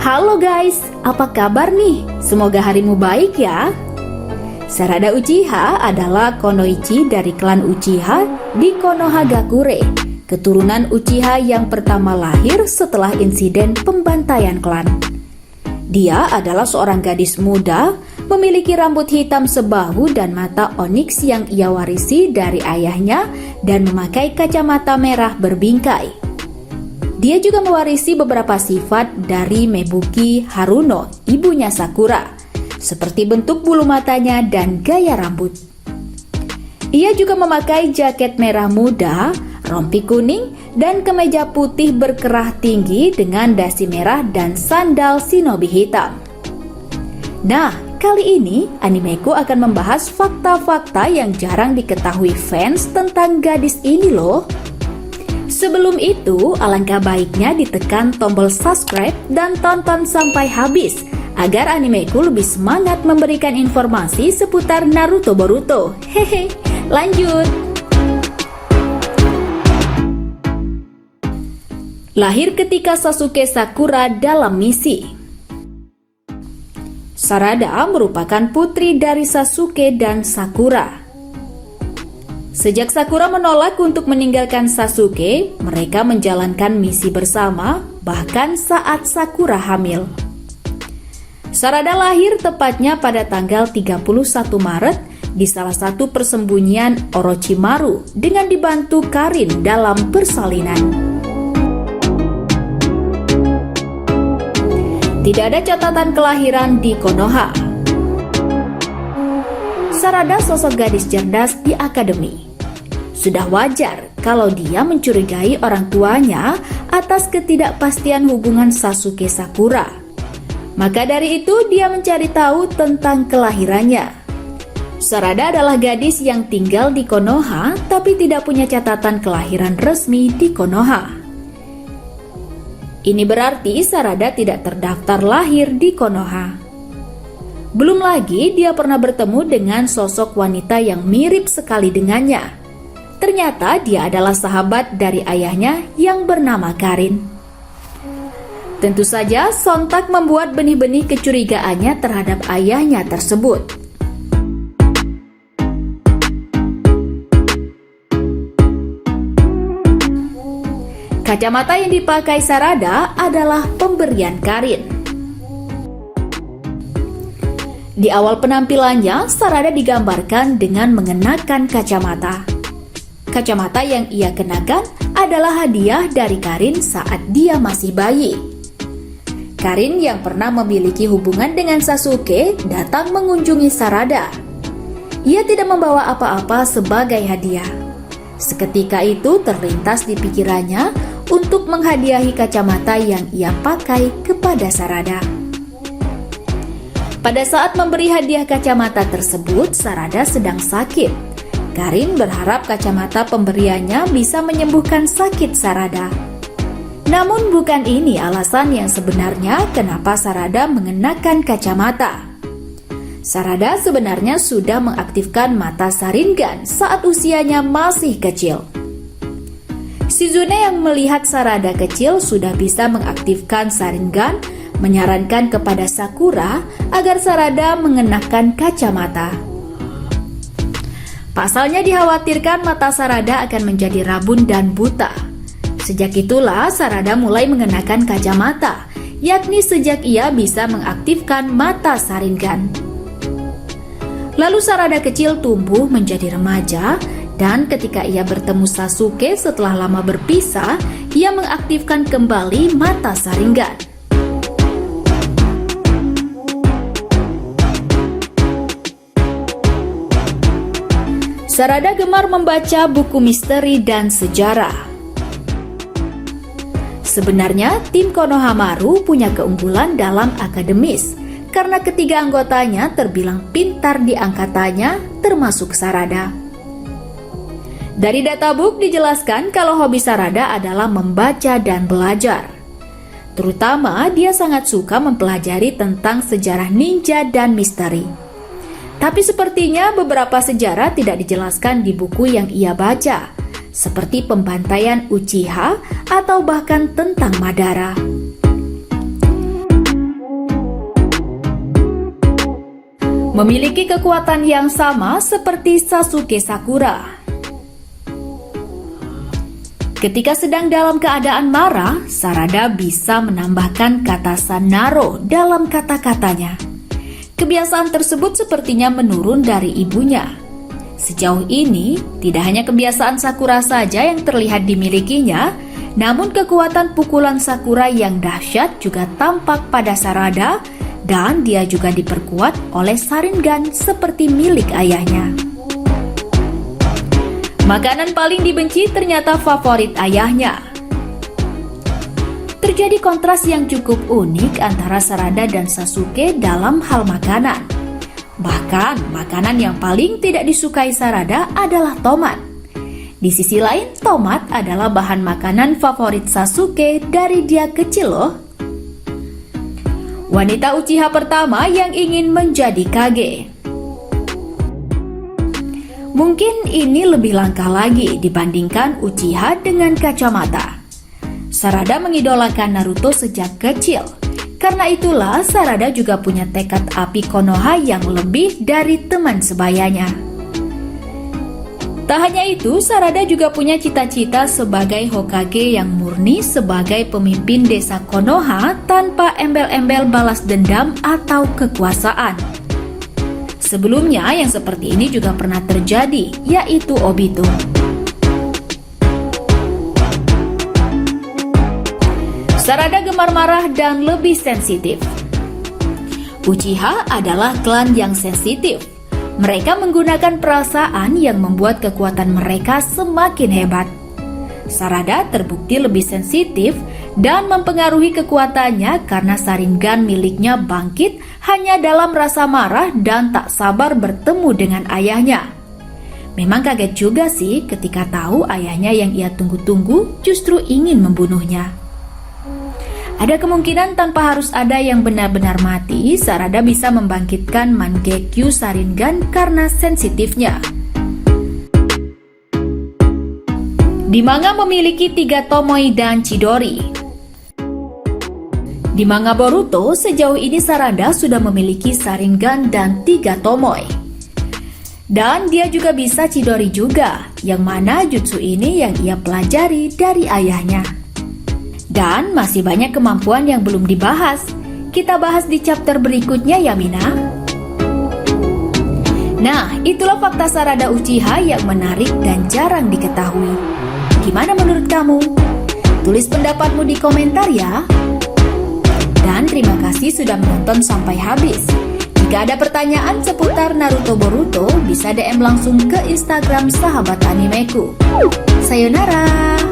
Halo guys, apa kabar nih? Semoga harimu baik ya. Sarada Uchiha adalah kunoichi dari klan Uchiha di Konohagakure, keturunan Uchiha yang pertama lahir setelah insiden pembantaian klan. Dia adalah seorang gadis muda, memiliki rambut hitam sebahu dan mata onyx yang ia warisi dari ayahnya dan memakai kacamata merah berbingkai. Dia juga mewarisi beberapa sifat dari Mebuki Haruno, ibunya Sakura, seperti bentuk bulu matanya dan gaya rambut. Ia juga memakai jaket merah muda, rompi kuning, dan kemeja putih berkerah tinggi dengan dasi merah dan sandal shinobi hitam. Nah, kali ini animeku akan membahas fakta-fakta yang jarang diketahui fans tentang gadis ini loh. Sebelum itu, alangkah baiknya ditekan tombol subscribe dan tonton sampai habis agar animeku lebih semangat memberikan informasi seputar Naruto Boruto. Hehe, lanjut. Lahir ketika Sasuke Sakura dalam misi. Sarada merupakan putri dari Sasuke dan Sakura. Sejak Sakura menolak untuk meninggalkan Sasuke, mereka menjalankan misi bersama, bahkan saat Sakura hamil. Sarada lahir tepatnya pada tanggal 31 Maret di salah satu persembunyian Orochimaru dengan dibantu Karin dalam persalinan. Tidak ada catatan kelahiran di Konoha. Sarada sosok gadis cerdas di akademi. Sudah wajar kalau dia mencurigai orang tuanya atas ketidakpastian hubungan Sasuke Sakura. Maka dari itu dia mencari tahu tentang kelahirannya. Sarada adalah gadis yang tinggal di Konoha tapi tidak punya catatan kelahiran resmi di Konoha. Ini berarti Sarada tidak terdaftar lahir di Konoha. Belum lagi dia pernah bertemu dengan sosok wanita yang mirip sekali dengannya. Ternyata dia adalah sahabat dari ayahnya yang bernama Karin. Tentu saja sontak membuat benih-benih kecurigaannya terhadap ayahnya tersebut. Kacamata yang dipakai Sarada adalah pemberian Karin. Di awal penampilannya, Sarada digambarkan dengan mengenakan kacamata. Kacamata yang ia kenakan adalah hadiah dari Karin saat dia masih bayi. Karin yang pernah memiliki hubungan dengan Sasuke datang mengunjungi Sarada. Ia tidak membawa apa-apa sebagai hadiah. Seketika itu terlintas di pikirannya untuk menghadiahi kacamata yang ia pakai kepada Sarada. Pada saat memberi hadiah kacamata tersebut, Sarada sedang sakit. Karin berharap kacamata pemberiannya bisa menyembuhkan sakit Sarada. Namun bukan ini alasan yang sebenarnya kenapa Sarada mengenakan kacamata. Sarada sebenarnya sudah mengaktifkan mata Sharingan saat usianya masih kecil. Shizune yang melihat Sarada kecil sudah bisa mengaktifkan Sharingan, menyarankan kepada Sakura agar Sarada mengenakan kacamata. Pasalnya dikhawatirkan mata Sarada akan menjadi rabun dan buta. Sejak itulah Sarada mulai mengenakan kacamata, yakni sejak ia bisa mengaktifkan mata Sharingan. Lalu Sarada kecil tumbuh menjadi remaja, dan ketika ia bertemu Sasuke setelah lama berpisah, ia mengaktifkan kembali mata Sharingan. Sarada gemar membaca buku misteri dan sejarah. Sebenarnya tim Konohamaru punya keunggulan dalam akademis karena ketiga anggotanya terbilang pintar di angkatannya, termasuk Sarada. Dari databook dijelaskan kalau hobi Sarada adalah membaca dan belajar. Terutama dia sangat suka mempelajari tentang sejarah ninja dan misteri. Tapi sepertinya beberapa sejarah tidak dijelaskan di buku yang ia baca, seperti pembantaian Uchiha atau bahkan tentang Madara. memiliki kekuatan yang sama seperti Sasuke Sakura. Ketika sedang dalam keadaan marah, Sarada bisa menambahkan kata Sanaro dalam kata-katanya. Kebiasaan tersebut sepertinya menurun dari ibunya. Sejauh ini, tidak hanya kebiasaan Sakura saja yang terlihat dimilikinya, namun kekuatan pukulan Sakura yang dahsyat juga tampak pada Sarada, dan dia juga diperkuat oleh Sharingan seperti milik ayahnya. Makanan paling dibenci ternyata favorit ayahnya. Terjadi kontras yang cukup unik antara Sarada dan Sasuke dalam hal makanan. Bahkan, makanan yang paling tidak disukai Sarada adalah tomat. Di sisi lain, tomat adalah bahan makanan favorit Sasuke dari dia kecil loh. Wanita Uchiha pertama yang ingin menjadi Kage. Mungkin ini lebih langka lagi dibandingkan Uchiha dengan kacamata. Sarada mengidolakan Naruto sejak kecil. Karena itulah Sarada juga punya tekad api Konoha yang lebih dari teman sebayanya. Tak hanya itu, Sarada juga punya cita-cita sebagai Hokage yang murni sebagai pemimpin desa Konoha tanpa embel-embel balas dendam atau kekuasaan. Sebelumnya yang seperti ini juga pernah terjadi, yaitu Obito. Sarada gemar marah dan lebih sensitif. Uchiha adalah klan yang sensitif. Mereka menggunakan perasaan yang membuat kekuatan mereka semakin hebat. Sarada terbukti lebih sensitif dan mempengaruhi kekuatannya karena Sharingan miliknya bangkit hanya dalam rasa marah dan tak sabar bertemu dengan ayahnya. Memang kaget juga sih ketika tahu ayahnya yang ia tunggu-tunggu justru ingin membunuhnya. Ada kemungkinan tanpa harus ada yang benar-benar mati, Sarada bisa membangkitkan Mangekyo Sharingan karena sensitifnya. Di manga memiliki 3 Tomoe dan Chidori. Di manga Boruto, sejauh ini Sarada sudah memiliki Sharingan dan 3 Tomoe. Dan dia juga bisa Chidori juga, yang mana jutsu ini yang ia pelajari dari ayahnya. Dan masih banyak kemampuan yang belum dibahas. Kita bahas di chapter berikutnya ya Mina. Nah, itulah fakta Sarada Uchiha yang menarik dan jarang diketahui. Gimana menurut kamu? Tulis pendapatmu di komentar ya. Dan terima kasih sudah menonton sampai habis. Jika ada pertanyaan seputar Naruto Boruto, bisa DM langsung ke Instagram Sahabat Animeku. Sayonara!